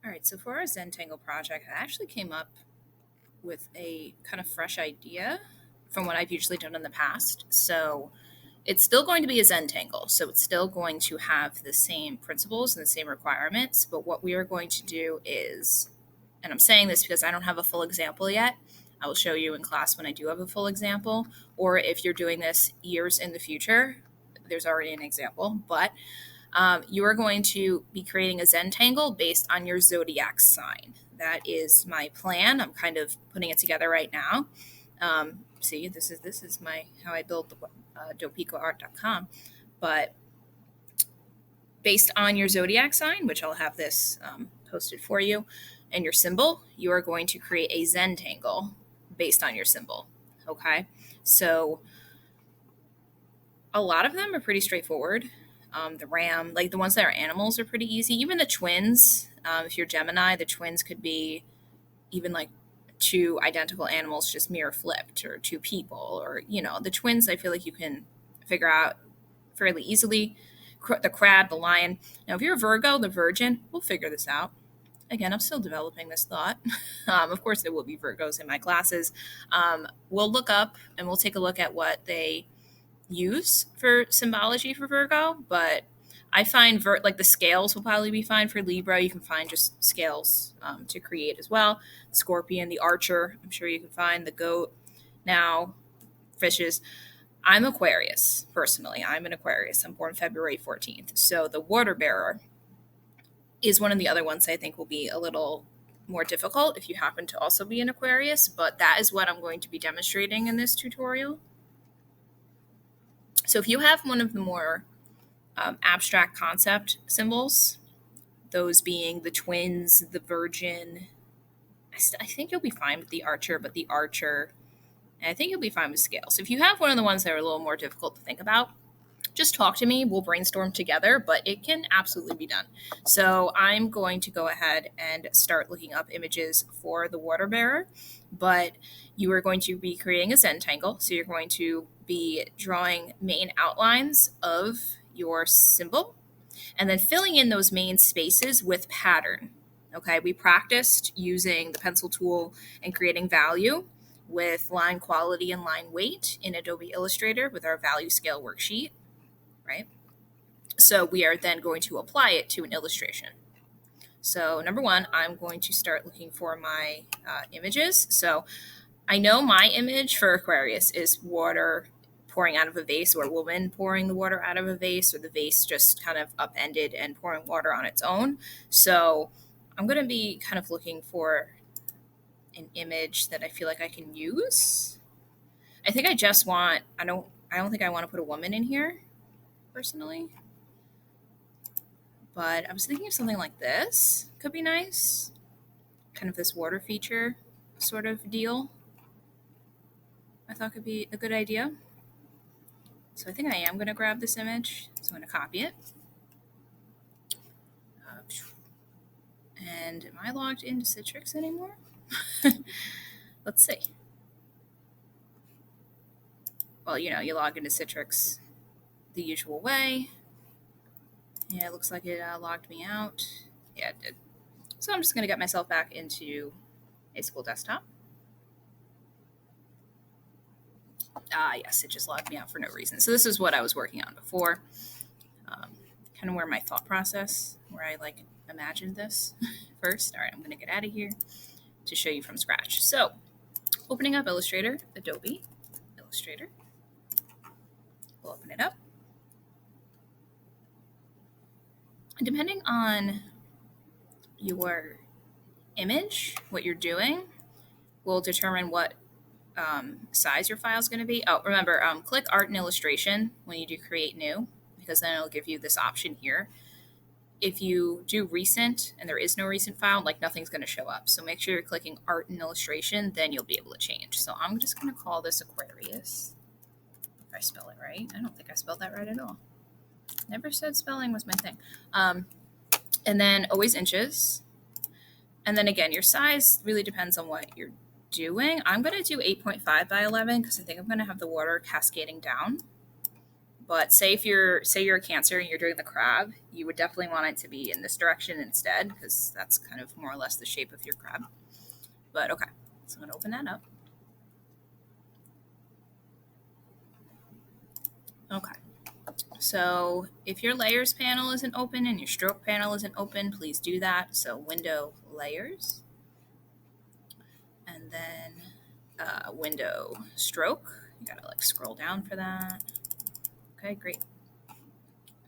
All right, so for our Zentangle project, I actually came up with a kind of fresh idea from what I've usually done in the past. So it's still going to be a Zentangle. So it's still going to have the same principles and the same requirements. But what we are going to do is, and I'm saying this because I don't have a full example yet. I will show you in class when I do have a full example. Or if you're doing this years in the future, there's already an example. But you are going to be creating a Zentangle based on your zodiac sign. That is my plan. I'm kind of putting it together right now. See, this is my how I built the dopicoart.com. But based on your zodiac sign, which I'll have this posted for you, and your symbol, you are going to create a Zentangle based on your symbol. Okay, so a lot of them are pretty straightforward. The ram, like the ones that are animals, are pretty easy. Even the twins, if you're Gemini, the twins could be even like two identical animals just mirror flipped, or two people, or the twins. I feel like you can figure out fairly easily. The crab, the lion. Now, if you're a Virgo, the Virgin, we'll figure this out. Again, I'm still developing this thought. Of course, there will be Virgos in my classes. We'll look up and we'll take a look at what they use for symbology for Virgo, but I find like the scales will probably be fine for Libra. You can find just scales to create as well. Scorpion, the archer, I'm sure you can find the goat. Now, fishes. I'm Aquarius, personally. I'm an Aquarius. I'm born February 14th. So the water bearer is one of the other ones I think will be a little more difficult if you happen to also be an Aquarius, but that is what I'm going to be demonstrating in this tutorial. So if you have one of the more abstract concept symbols, those being the twins, the virgin, I think you'll be fine with the archer, but the archer, and I think you'll be fine with scale. So if you have one of the ones that are a little more difficult to think about, just talk to me. We'll brainstorm together, but it can absolutely be done. So I'm going to go ahead and start looking up images for the water bearer, but you are going to be creating a Zentangle. So you're going to be drawing main outlines of your symbol and then filling in those main spaces with pattern. Okay, we practiced using the pencil tool and creating value with line quality and line weight in Adobe Illustrator with our value scale worksheet, right? So we are then going to apply it to an illustration. So number one, I'm going to start looking for my images. So I know my image for Aquarius is water pouring out of a vase, or a woman pouring the water out of a vase, or the vase just kind of upended and pouring water on its own. So I'm going to be kind of looking for an image that I feel like I can use. I think I just want, I don't think I want to put a woman in here personally, but I was thinking of something like this could be nice, kind of this water feature sort of deal. I thought could be a good idea. So I think I am going to grab this image, so I'm going to copy it. And am I logged into Citrix anymore? Let's see. Well, you log into Citrix the usual way. Yeah, it looks like it logged me out. Yeah, it did. So I'm just going to get myself back into a school desktop. Yes, it just logged me out for no reason. So this is what I was working on before. Kind of where my thought process, where I imagined this first. All right, I'm going to get out of here to show you from scratch. So opening up Illustrator, Adobe Illustrator. We'll open it up. And depending on your image, what you're doing, will determine what size your file is going to be. Oh, remember, click Art and Illustration when you do Create New, because then it'll give you this option here. If you do Recent and there is no recent file, nothing's going to show up. So make sure you're clicking Art and Illustration, then you'll be able to change. So I'm just going to call this Aquarius. If I spell it right. I don't think I spelled that right at all. Never said spelling was my thing. And then always inches. And then again, your size really depends on what you're doing. I'm going to do 8.5 by 11 because I think I'm going to have the water cascading down. But say you're a Cancer and you're doing the crab, you would definitely want it to be in this direction instead, because that's kind of more or less the shape of your crab. But okay, so I'm going to open that up. Okay. So if your layers panel isn't open and your stroke panel isn't open, please do that. So window layers, and then window stroke. You gotta like scroll down for that. Okay, great.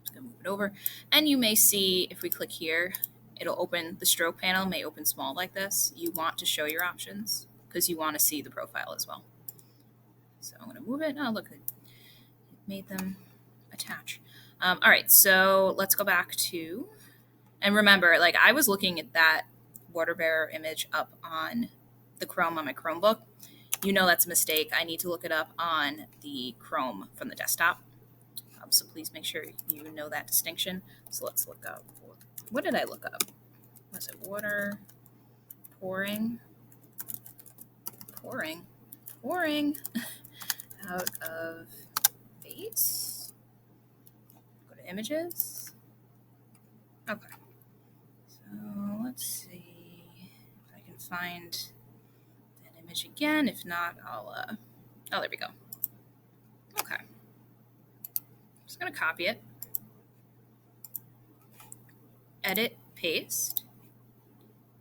Just gonna move it over. And you may see if we click here, it'll open, the stroke panel may open small like this. You want to show your options because you want to see the profile as well. So I'm gonna move it. Oh, look, it made them attach. All right, so let's go back to, and remember, like I was looking at that water bearer image up on the Chrome on my Chromebook. You know that's a mistake. I need to look it up on the Chrome from the desktop. So please make sure you know that distinction. So let's look up, what did I look up? Was it water pouring out of base? Go to images. Okay. So let's see if I can find an image again. If not, I'll, oh, there we go. Okay. I'm just going to copy it. Edit, paste,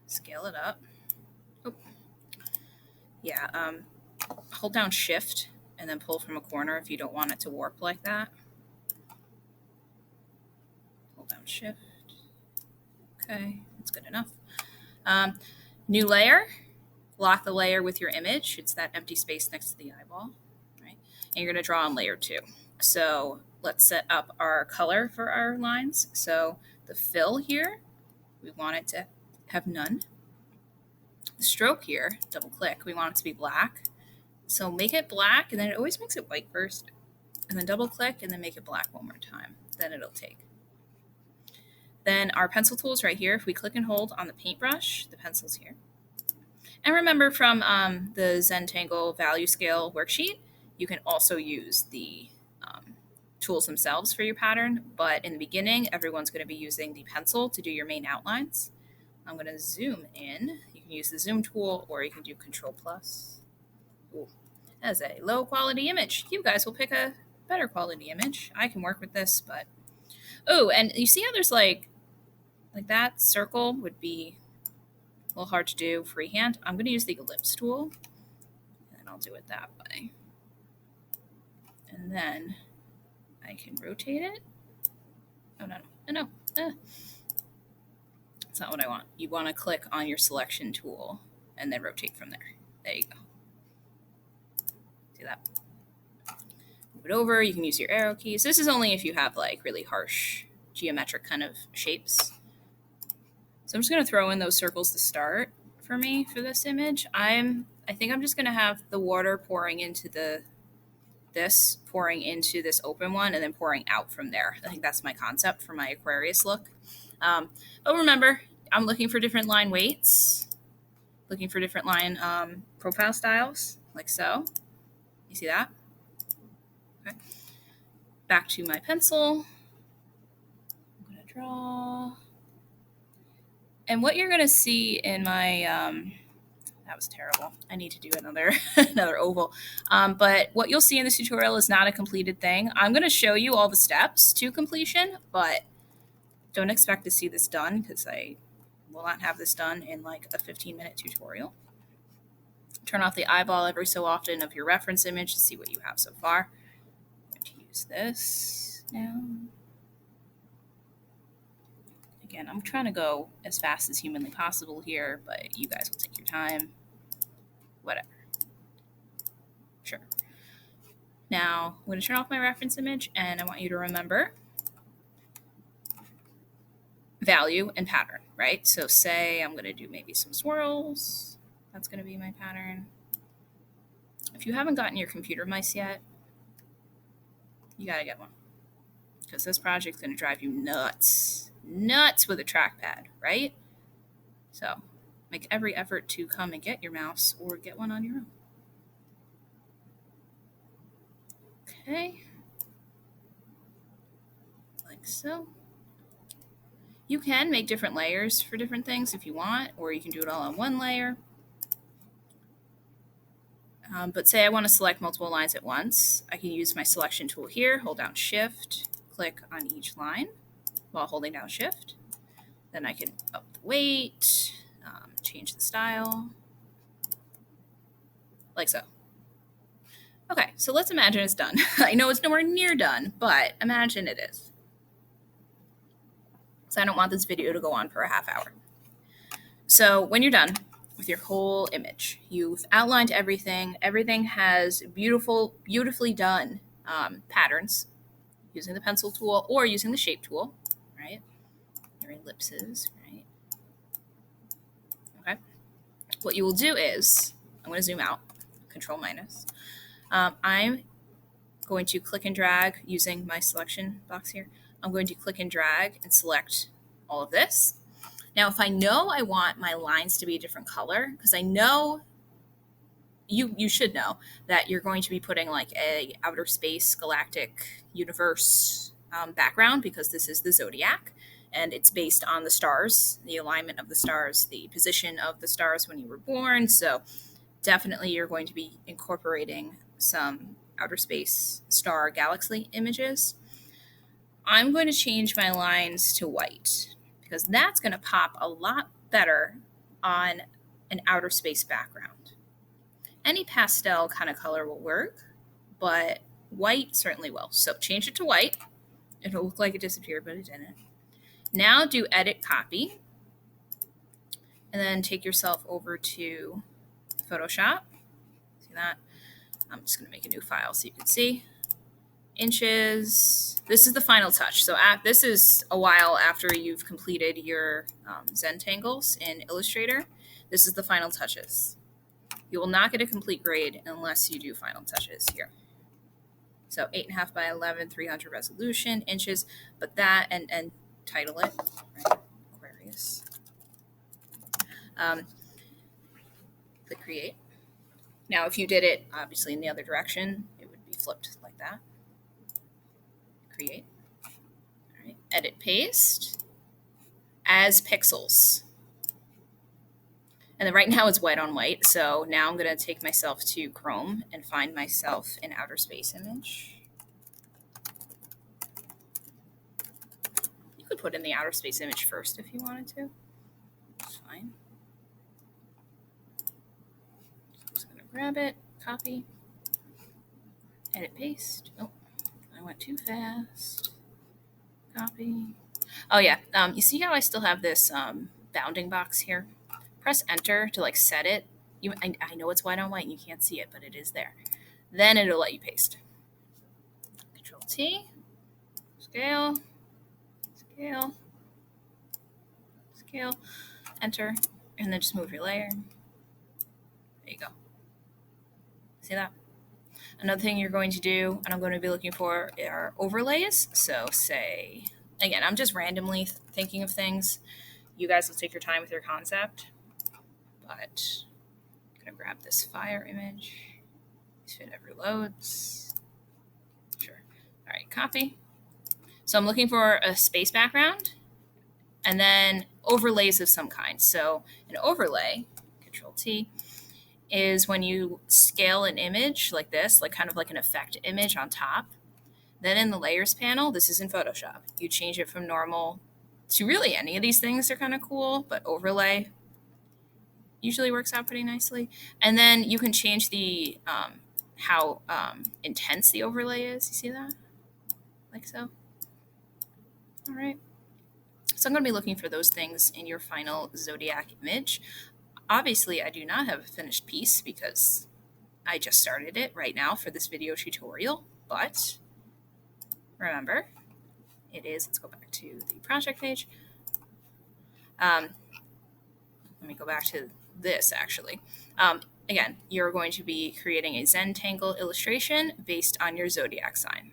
scale it up. Oh. Yeah, hold down Shift and then pull from a corner if you don't want it to warp like that. Hold down Shift. Okay, that's good enough. New layer. Lock the layer with your image. It's that empty space next to the eyeball, right? And you're going to draw on layer 2. So let's set up our color for our lines. So the fill here, we want it to have none. The stroke here, double click, we want it to be black. So make it black, and then it always makes it white first. And then double click, and then make it black one more time. Then it'll take. Then our pencil tools right here, if we click and hold on the paintbrush, the pencil's here. And remember from the Zentangle value scale worksheet, you can also use the tools themselves for your pattern. But in the beginning, everyone's going to be using the pencil to do your main outlines. I'm going to zoom in. You can use the zoom tool, or you can do Control+. Ooh, that's a low quality image. You guys will pick a better quality image. I can work with this, but oh, and you see how there's like that circle would be a little hard to do freehand. I'm going to use the ellipse tool, and I'll do it that way. And then I can rotate it. Oh, no. That's not what I want. You want to click on your selection tool and then rotate from there. There you go. See that? Move it over. You can use your arrow keys. This is only if you have like really harsh geometric kind of shapes. So I'm just going to throw in those circles to start for me for this image. I think I'm just going to have the water pouring into this open one and then pouring out from there. I think that's my concept for my Aquarius look. But remember, I'm looking for different line weights, looking for different line profile styles, like so. You see that? Okay. Back to my pencil. I'm going to draw. And what you're going to see in my, that was terrible. I need to do another oval. But what you'll see in this tutorial is not a completed thing. I'm going to show you all the steps to completion, but don't expect to see this done because I will not have this done in like a 15-minute tutorial. Turn off the eyeball every so often of your reference image to see what you have so far. I'm going to use this now. Again, I'm trying to go as fast as humanly possible here, but you guys will take your time. Whatever. Sure. Now, I'm going to turn off my reference image, and I want you to remember value and pattern, right? So say I'm going to do maybe some swirls. That's going to be my pattern. If you haven't gotten your computer mice yet, you got to get one. Because this project's going to drive you nuts. Nuts with a trackpad, right? So make every effort to come and get your mouse or get one on your own. Okay. like so. You can make different layers for different things if you want, or you can do it all on one layer. But say I want to select multiple lines at once, I can use my selection tool here, hold down Shift, click on each line while holding down Shift. Then I can up the weight, change the style, like so. Okay, so let's imagine it's done. I know it's nowhere near done, but imagine it is. So I don't want this video to go on for a half hour. So when you're done with your whole image, you've outlined everything. Everything has beautifully done patterns using the pencil tool or using the shape tool, right? Your ellipses, right? Okay. What you will do is, I'm going to zoom out, Control minus. I'm going to click and drag using my selection box here. I'm going to click and drag and select all of this. Now, if I know I want my lines to be a different color, because I know you should know that you're going to be putting like a outer space galactic universe background, because this is the Zodiac and it's based on the stars, the alignment of the stars, the position of the stars when you were born. So definitely you're going to be incorporating some outer space star galaxy images. I'm going to change my lines to white because that's going to pop a lot better on an outer space background. Any pastel kind of color will work, but white certainly will. So change it to white. It'll look like it disappeared, but it didn't. Now do edit copy, and then take yourself over to Photoshop. See that? I'm just going to make a new file so you can see. Inches. This is the final touch. So this is a while after you've completed your Zentangles in Illustrator. This is the final touches. You will not get a complete grade unless you do final touches here. So 8.5 by 11, 300 resolution, inches, but that, and title it, right? Aquarius. Click create. Now, if you did it obviously in the other direction, it would be flipped like that. Create. All right. Edit paste as pixels. And then right now it's white on white. So now I'm going to take myself to Chrome and find myself an outer space image. You could put in the outer space image first if you wanted to. That's fine. So I'm just going to grab it, copy, edit paste. Oh, I went too fast. Copy. Oh yeah, you see how I still have this bounding box here? Press enter to like set it. I know it's white on white and you can't see it, but it is there. Then it'll let you paste. Control T, scale, scale, scale, enter, and then just move your layer. There you go. See that? Another thing you're going to do, and I'm going to be looking for, are overlays. So say, again, I'm just randomly thinking of things. You guys will take your time with your concept. But I'm going to grab this fire image. See if it ever loads. Sure. All right, copy. So I'm looking for a space background and then overlays of some kind. So an overlay, Control T, is when you scale an image like this, like kind of like an effect image on top. Then in the layers panel, this is in Photoshop, you change it from normal to really any of these things are kind of cool, but overlay usually works out pretty nicely. And then you can change the how intense the overlay is. You see that? Like so. All right. So I'm going to be looking for those things in your final Zodiac image. Obviously, I do not have a finished piece because I just started it right now for this video tutorial. But remember, it is, let's go back to the project page. Let me go back to this actually. Again, you're going to be creating a Zentangle illustration based on your Zodiac sign.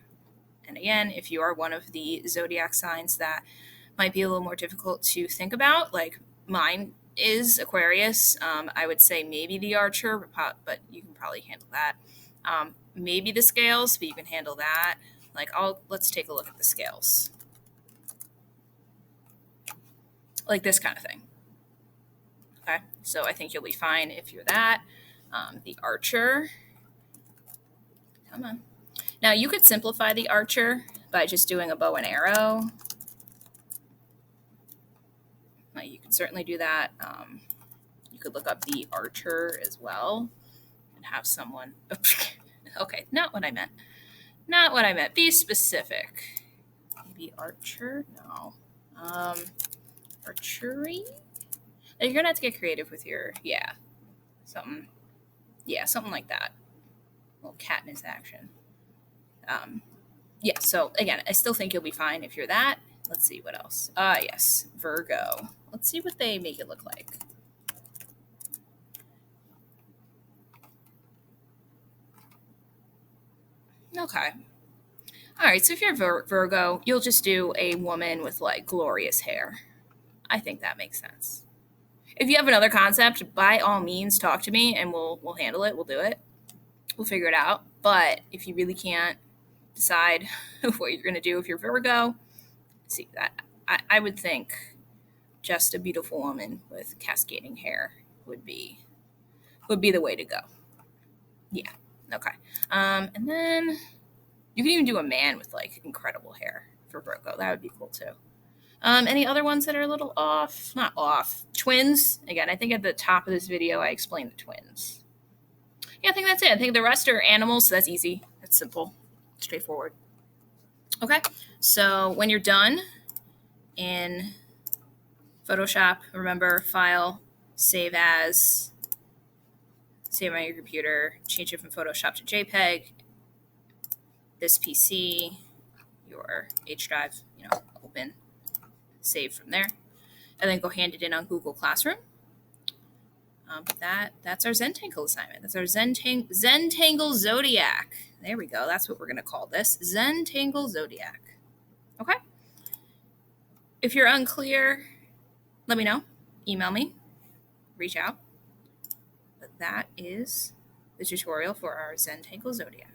And again, if you are one of the Zodiac signs that might be a little more difficult to think about, like mine is Aquarius, I would say maybe the Archer, but you can probably handle that. Maybe the Scales, but you can handle that. Like, let's take a look at the Scales. like this kind of thing. Okay, so I think you'll be fine if you're that. The archer, come on. Now you could simplify the archer by just doing a bow and arrow. You can certainly do that. You could look up the archer as well and have someone. Okay, not what I meant. Not what I meant. Be specific. Maybe archer? No. Archery? You're gonna have to get creative with your something. Yeah, something like that. A little Katniss action. Yeah. So again, I still think you'll be fine if you're that. Let's see what else. Yes, Virgo. Let's see what they make it look like. Okay. All right. So if you're Virgo, you'll just do a woman with like glorious hair. I think that makes sense. If you have another concept, by all means, talk to me and we'll handle it. We'll do it. We'll figure it out. But if you really can't decide what you're going to do if you're Virgo, see that I would think just a beautiful woman with cascading hair would be the way to go. Yeah. Okay. And then you can even do a man with like incredible hair for Virgo. That would be cool too. Any other ones that are a little off? Not off. Twins. Again, I think at the top of this video I explained the twins. Yeah, I think that's it. I think the rest are animals, so that's easy. That's simple. Straightforward. Okay. So when you're done in Photoshop, remember file, save as, save on your computer, change it from Photoshop to JPEG, this PC, your H drive, open, save from there, and then go hand it in on Google Classroom. That's our Zentangle assignment. That's our Zentangle Zodiac. There we go. That's what we're going to call this. Zentangle Zodiac. Okay? If you're unclear, let me know. Email me. Reach out. But that is the tutorial for our Zentangle Zodiac.